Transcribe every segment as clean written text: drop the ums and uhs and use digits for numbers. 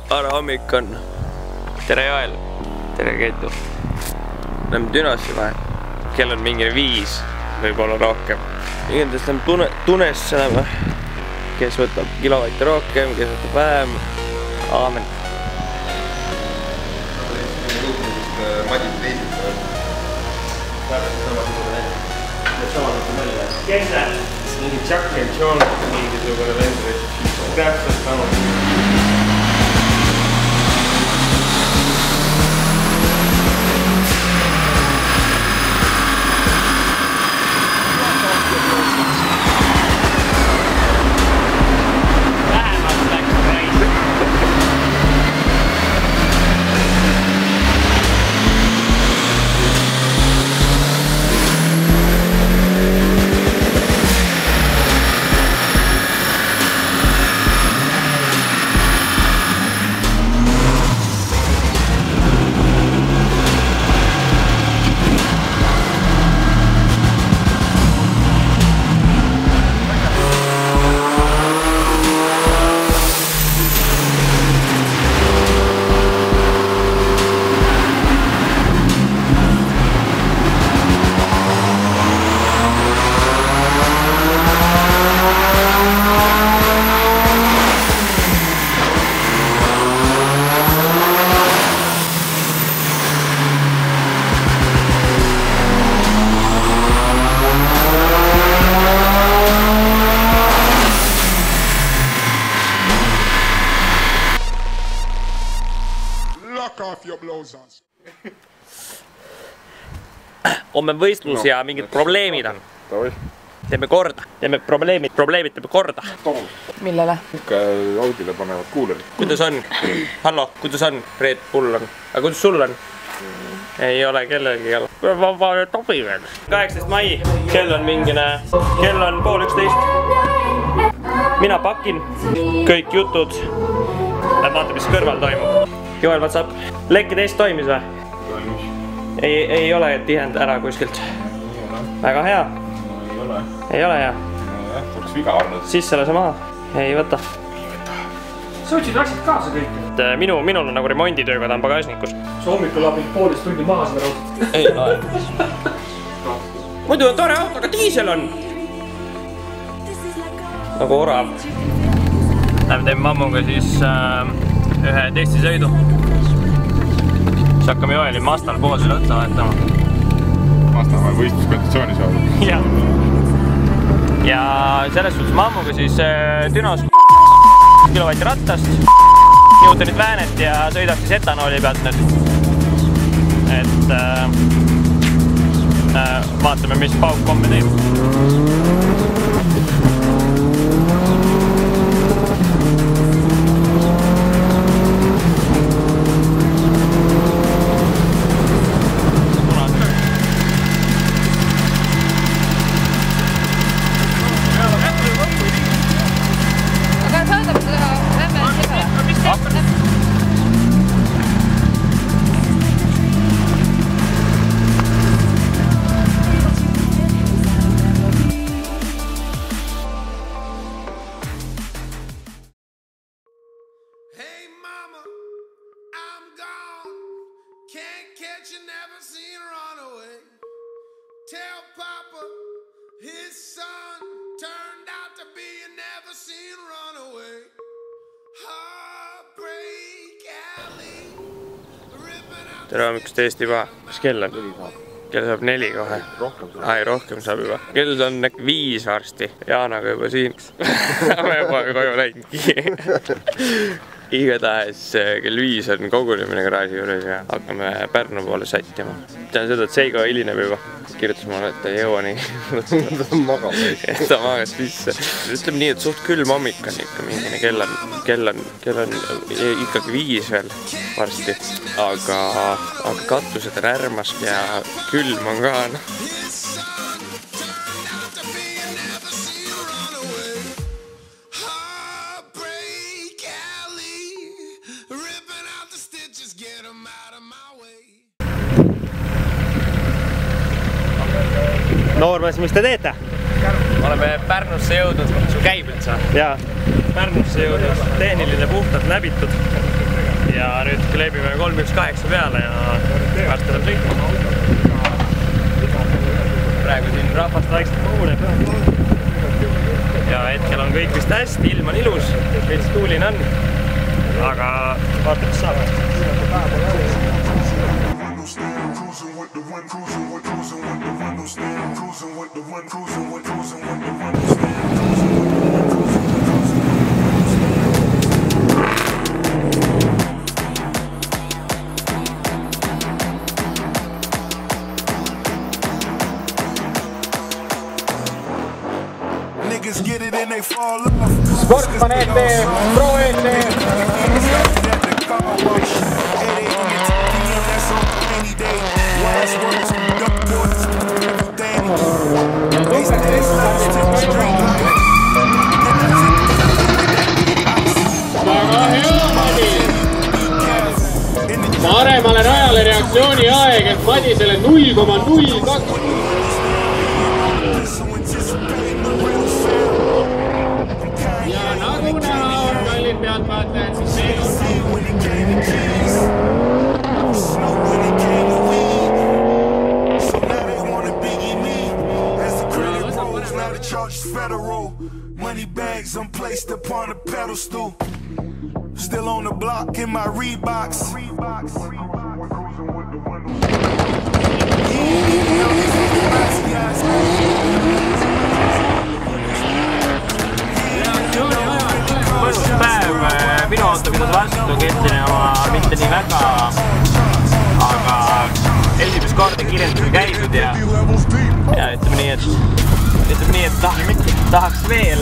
Vara hommik on. Tere Joel. Tere Keetu. Lähme Dünosse vahe. Kell on mingi 5, võib-olla rohkem. Igatahes lähme Tunesse lähme. Kes võtab kilovatte rohkem, kes võtab vähem. Aamen. Madis teised on. Täpselt samasugune välja. Samasugune välja. Kes see? Mingi Jack and John mingisugune vendri. Täpselt samasugune. Homme võistlus ja mingid probleemid on. Teeme korda. Teeme probleemid teeme korda. Millele? Audile panevad kuulerid. Kuidas on? Hallo, kuidas on? Red Bull on. Aga kuidas sul on? Ei ole kellelgi jälle. Vaba tobi veel. 18. mai. Kell on mingine. Kell on 10:30. Mina pakin. Kõik jutud. Lähme vaata, mis kõrval toimub. Joel, what's up? Lekki teist toimis või? Ei ole tihend ära kuskilt. Väga hea. Ei ole hea. Oleks viga olnud. Siis selle sa maha. Ei võta. Sa võtsid asjad kaasa kõik. Minul on nagu remonditööga, ta on pagasnikus. Sa hommikul labid 1,5 tundi maha seda raudselt. Ei lae. Muidu on tore auto, aga diisel on. Nagu orav. Lähme teeme mammuga siis ühe testisõidu. Siis hakkame Joeli Mastal poolsele otsa vahetama. Mastal vaja võistluskonditsiooni saada. Jah. Ja selles suhtes mammuga siis Dünos kilovatti rattast, Newtonit väänet ja sõidab siis etanooli pealt nüüd. Et vaatame, mis pauk homme teeb. Tell Papa his son turned out to be a never seen runaway. Heartbreak alley. Tere hommikust Eesti paha. Mis kell on? Kell saab 4 kohe. Ai, rohkem saab juba. Kell on 5 varsti. Jaanaga juba siin. Me juba koju läinudki. Igatahes kell 5 on kogunemine garaaži juures ja hakkame Pärnu poole sättima. Tean seda, et Seigo hilineb juba. Kirjutas mulle, et ta ei jõua nii. Ta magas sisse. Ütleme nii, et suht külm hommik on ikka mingine. Kell on ikkagi 5 veel varsti. Aga katused on ärmask ja külm on ka. Noormees, mis te teete? oleme Pärnusse jõudnud, sul käib üldse? Jaa, Pärnusse jõudnud, tehniline puhtalt läbitud ja nüüd kleebime 318 peale ja varsti tuleb sõitma. Praegu siin rahvast vaikselt koguneb ja hetkel on kõik vist hästi, ilm on ilus, veits tuuline on, aga vaata, mis saab. Sportman ET, Pro ET. Paremale rajale reaktsiooni aeg, et Madisele 0,02. Ja nagu näha on kallid pealtvaatajad, siis meil money bags I'm placed upon a pedestal. Still on the block in my Reeboks. Mõnus päev, minu auto pidas vastu, kehtin oma mitte nii väga, aga esimest korda kirjeldusel käinud ja ütleme nii, et tahaks veel.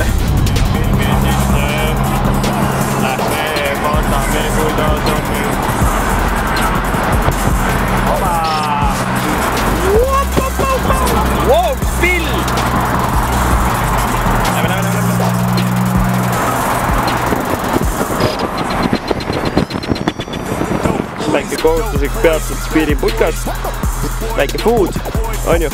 Lähme vaatame kuidas on. Oma! Wow, spill! Lähme. Väike kohustuslik peatud spiiriputkas. Väike food, on ju?